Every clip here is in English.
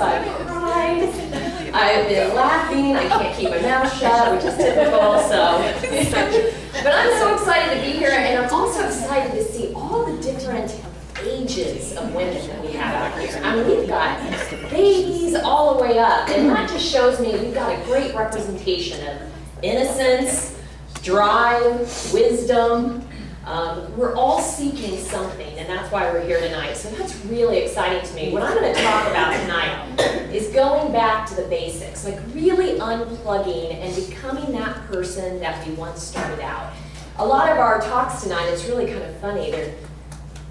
I've cried, I've been laughing, I can't keep my mouth shut, which is typical, so. But I'm so excited to be here, and I'm also excited to see all the different ages of women that we have out here. I mean, we've got babies all the way up, and that just shows me we've got a great representation of innocence, drive, wisdom. We're all seeking something, and that's why we're here tonight. So that's really exciting to me. What I'm going to talk about tonight is going back to the basics, like really unplugging and becoming that person that we once started out. A lot of our talks tonight is really kind of funny.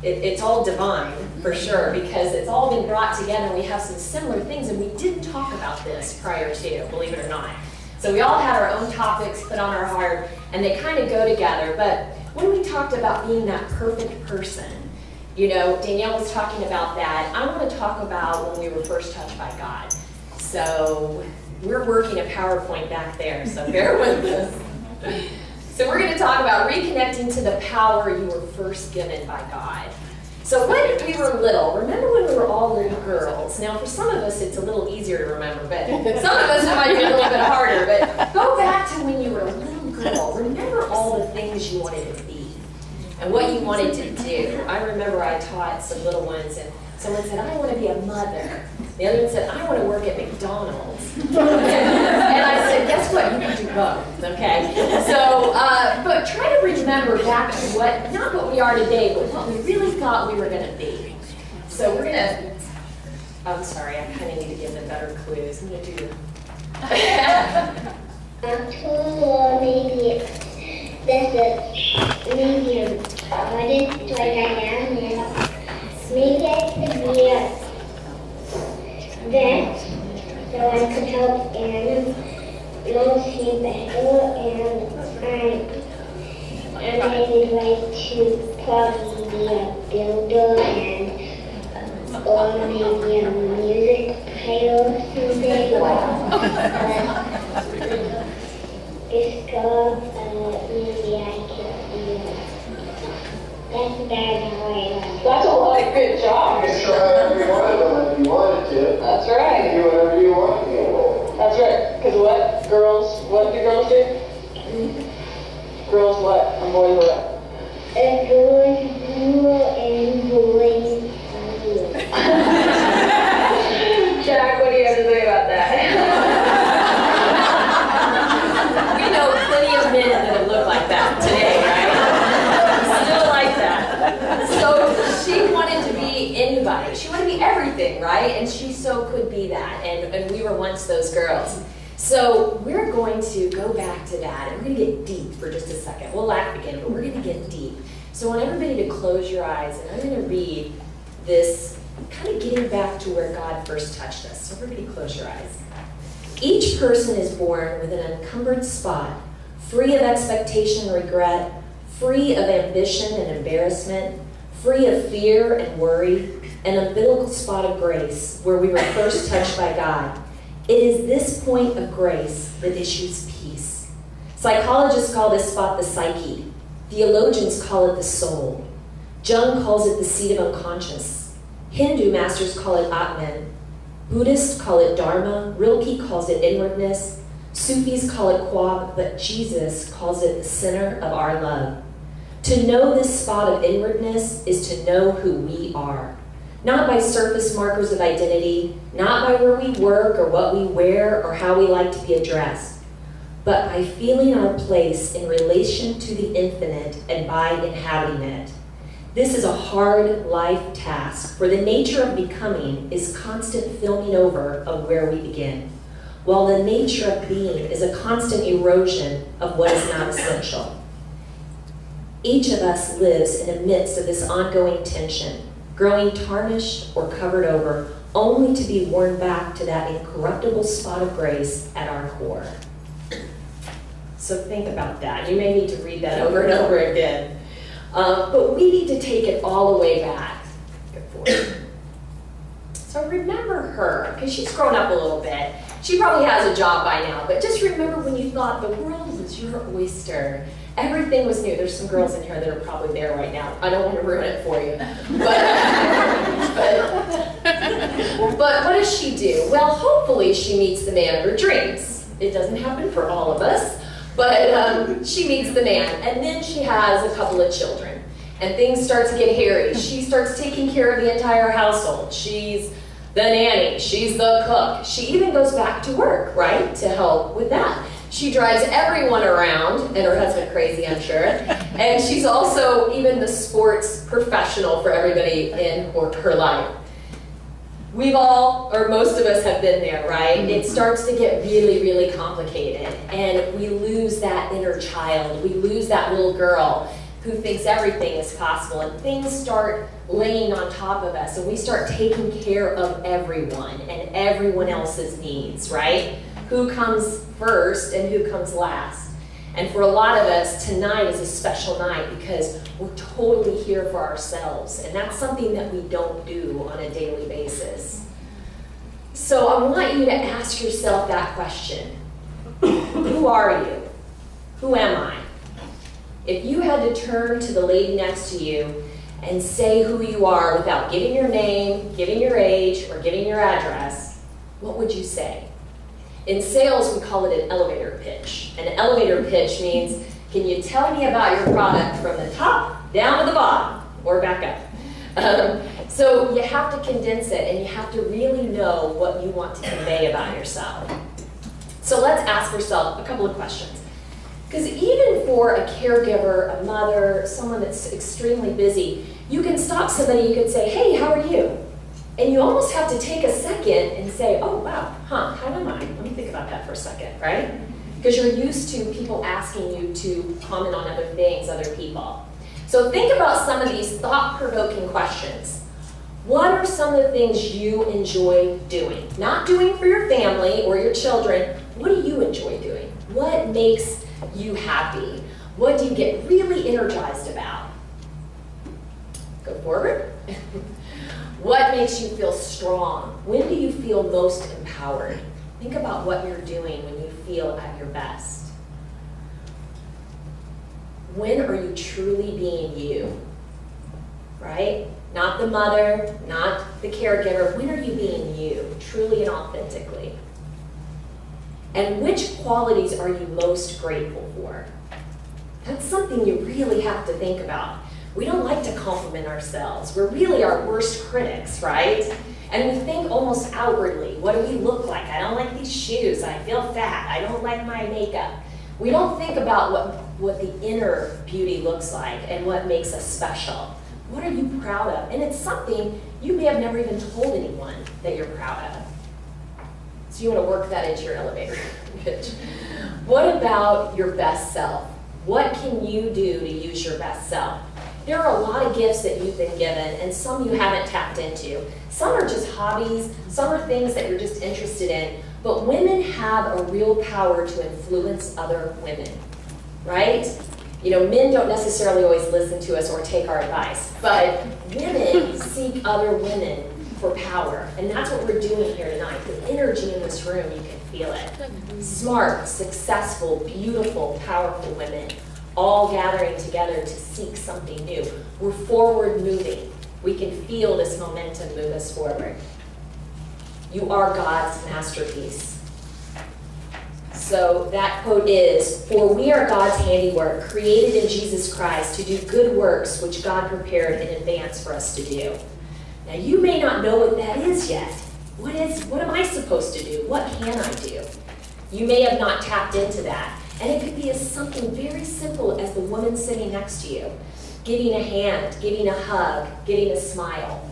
It's all divine, for sure, because it's all been brought together, and we have some similar things, and we didn't talk about this prior to, believe it or not. So we all had our own topics put on our heart, and they kind of go together. But when we talked about being that perfect person, you know, Danielle was talking about that. I want to talk about when we were first touched by God. So we're working a PowerPoint back there, so bear with us. So we're going to talk about reconnecting to the power you were first given by God. So when we were little, remember when we were all little girls? Now for some of us it's a little easier to remember, but some of us it might be a little bit harder. But go back to when you were a little girl. Remember all the things you wanted to be and what you wanted to do. I remember I taught some little ones, and someone said, I want to be a mother. The other one said, I want to work at McDonald's. And I said, guess what? You can do both, okay? So, but try to remember back to what, not what we are today, but what we really thought we were going to be. So we're going to, I'm sorry, I kind of need to give them better clues. I'm going to do maybe there's a medium artist like I am, and maybe I could be a vet, so I could help animals see better, and I would like to probably be a builder or maybe a music player someday. This girl, maybe I could be that's about how I am. That's a lot of good job. You can try whatever you wanted if you wanted to. That's right. Do whatever you want to. That's right. Because what do girls do? Girls what? And boys what? Girls blue and boys blue. Jack, what do you have to say about that? We know plenty of men that look like that today, right? Still like that. So she wanted to be anybody. She wanted to be everything, right? And she so could be that. And we were once those girls. So we're going to go back to that, and we're going to get deep for just a second. We'll laugh again, but we're going to get deep. So I want everybody to close your eyes, and I'm going to read this, kind of getting back to where God first touched us. So everybody close your eyes. Each person is born with an unencumbered spot, free of expectation and regret, free of ambition and embarrassment, free of fear and worry, an umbilical spot of grace where we were first touched by God. It is this point of grace that issues peace. Psychologists call this spot the psyche. Theologians call it the soul. Jung calls it the seat of unconscious. Hindu masters call it Atman. Buddhists call it Dharma. Rilke calls it inwardness. Sufis call it Quab, but Jesus calls it the center of our love. To know this spot of inwardness is to know who we are. Not by surface markers of identity, not by where we work or what we wear or how we like to be addressed, but by feeling our place in relation to the infinite and by inhabiting it. This is a hard life task, for the nature of becoming is constant filming over of where we begin, while the nature of being is a constant erosion of what is not essential. Each of us lives in the midst of this ongoing tension, growing tarnished or covered over, only to be worn back to that incorruptible spot of grace at our core. So think about that. You may need to read that over and over again. But we need to take it all the way back. Good for it. So remember her, because she's grown up a little bit. She probably has a job by now, but just remember when you thought the world was your oyster. Everything was new. There's some girls in here that are probably there right now. I don't want to ruin it for you. But what does she do? Well, hopefully she meets the man of her dreams. It doesn't happen for all of us, but she meets the man, and then she has a couple of children, and things start to get hairy. She starts taking care of the entire household. She's the nanny, she's the cook. She even goes back to work, right, to help with that. She drives everyone around, and her husband crazy, I'm sure, and she's also even the sports professional for everybody in her life. We've all, or most of us have been there, right? It starts to get really, really complicated, and we lose that inner child. We lose that little girl who thinks everything is possible, and things start laying on top of us, and we start taking care of everyone and everyone else's needs, right? Who comes first and who comes last? And for a lot of us, tonight is a special night because we're totally here for ourselves, and that's something that we don't do on a daily basis. So I want you to ask yourself that question. Who are you? Who am I? If you had to turn to the lady next to you and say who you are without giving your name, giving your age, or giving your address, what would you say? In sales, we call it an elevator pitch. An elevator pitch means, can you tell me about your product from the top down to the bottom, or back up? So you have to condense it, and you have to really know what you want to convey about yourself. So let's ask ourselves a couple of questions. Because even for a caregiver, a mother, someone that's extremely busy, you can stop somebody, you could say, hey, how are you? And you almost have to take a second and say, oh, wow, how am I? Let me think about that for a second, right? Because you're used to people asking you to comment on other things, other people. So think about some of these thought-provoking questions. What are some of the things you enjoy doing? Not doing for your family or your children. What do you enjoy doing? What makes you happy? What do you get really energized about? Go forward. What makes you feel strong? When do you feel most empowered? Think about what you're doing when you feel at your best. When are you truly being you? Right? Not the mother, not the caregiver. When are you being you, truly and authentically? And which qualities are you most grateful for? That's something you really have to think about. We don't like to compliment ourselves. We're really our worst critics, right? And we think almost outwardly. What do we look like? I don't like these shoes. I feel fat. I don't like my makeup. We don't think about what the inner beauty looks like and what makes us special. What are you proud of? And it's something you may have never even told anyone that you're proud of. So you want to work that into your elevator pitch. What about your best self? What can you do to use your best self? There are a lot of gifts that you've been given, and some you haven't tapped into. Some are just hobbies, some are things that you're just interested in, but women have a real power to influence other women, right? You know, men don't necessarily always listen to us or take our advice, but women seek other women for power, and that's what we're doing here tonight. The energy in this room, you can feel it. Smart, successful, beautiful, powerful women, all gathering together to seek something new. We're forward moving. We can feel this momentum move us forward. You are God's masterpiece. So that quote is, "For we are God's handiwork, created in Jesus Christ to do good works which God prepared in advance for us to do." Now you may not know what that is yet. What am I supposed to do? What can I do? You may have not tapped into that. And it could be as something very simple as the woman sitting next to you. Giving a hand, giving a hug, getting a smile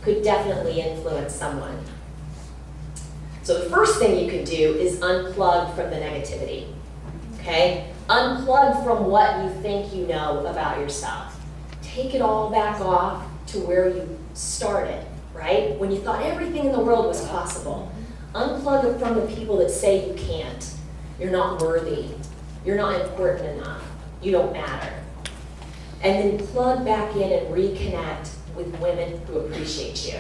could definitely influence someone. So the first thing you could do is unplug from the negativity, okay? Unplug from what you think you know about yourself. Take it all back off to where you started, right? When you thought everything in the world was possible. Unplug it from the people that say you can't. You're not worthy. You're not important enough. You don't matter. And then plug back in and reconnect with women who appreciate you,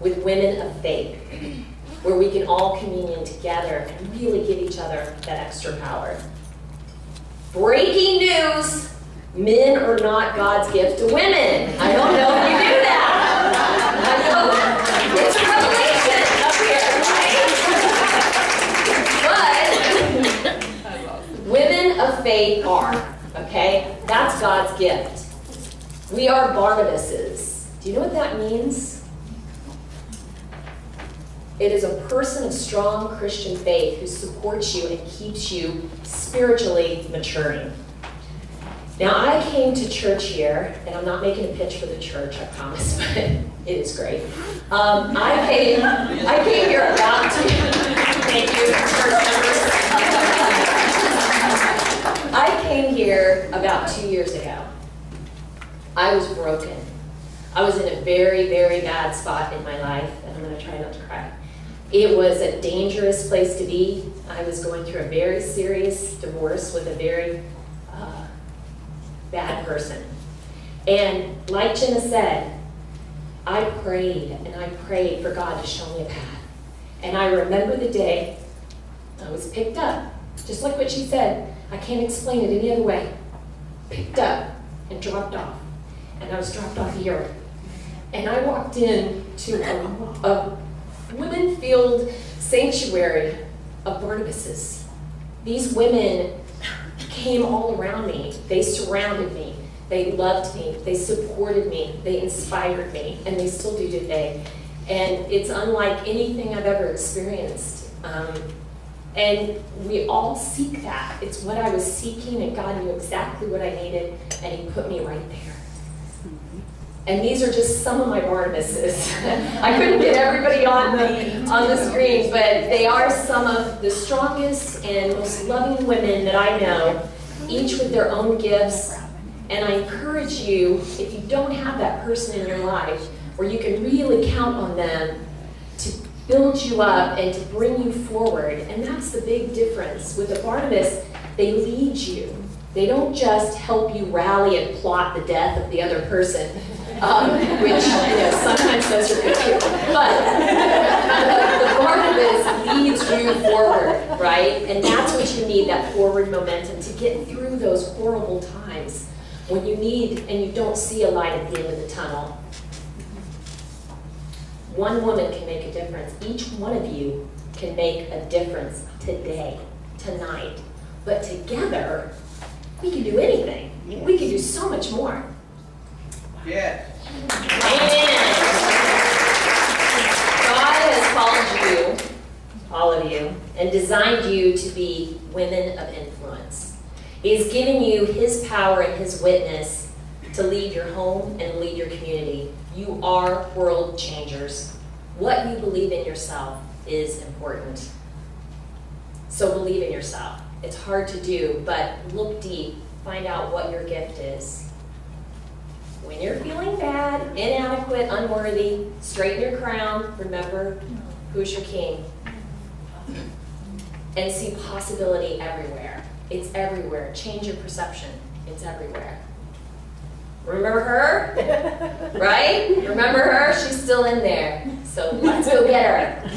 with women of faith, where we can all communion together and really give each other that extra power. Breaking news, men are not God's gift to women. I don't know if you knew that. I know it's God's gift. We are Barnabases. Do you know what that means? It is a person of strong Christian faith who supports you and keeps you spiritually maturing. Now, I came to church here, and I'm not making a pitch for the church, I promise, but it is great. I came here about to, thank you, church members. I came here about 2 years ago. I was broken. I was in a very, very bad spot in my life, and I'm going to try not to cry. It was a dangerous place to be. I was going through a very serious divorce with a very bad person. And like Jenna said, I prayed and I prayed for God to show me a path. And I remember the day I was picked up, just like what she said. I can't explain it any other way. Picked up and dropped off. And I was dropped off here. And I walked in to a women-filled sanctuary of Barnabases. These women came all around me. They surrounded me. They loved me. They supported me. They inspired me. And they still do today. And it's unlike anything I've ever experienced. And we all seek that. It's what I was seeking, and God knew exactly what I needed, and He put me right there. And these are just some of my Barnabases. I couldn't get everybody on the screens, but they are some of the strongest and most loving women that I know, each with their own gifts. And I encourage you, if you don't have that person in your life, where you can really count on them to build you up and to bring you forward. And that's the big difference. With a Barnabas, they lead you. They don't just help you rally and plot the death of the other person, which sometimes those are good too. But the Barnabas leads you forward, right? And that's what you need, that forward momentum to get through those horrible times when you need and you don't see a light at the end of the tunnel. One woman can make a difference. Each one of you can make a difference today, tonight. But together, we can do anything. Yes. We can do so much more. Yes. Amen. God has called you, all of you, and designed you to be women of influence. He has given you His power and His witness to lead your home and lead your community. You are world changers. What you believe in yourself is important. So believe in yourself. It's hard to do, but look deep. Find out what your gift is. When you're feeling bad, inadequate, unworthy, straighten your crown. Remember who's your king. And see possibility everywhere. It's everywhere. Change your perception. It's everywhere. Remember her? Right? Remember her? She's still in there. So let's go get her.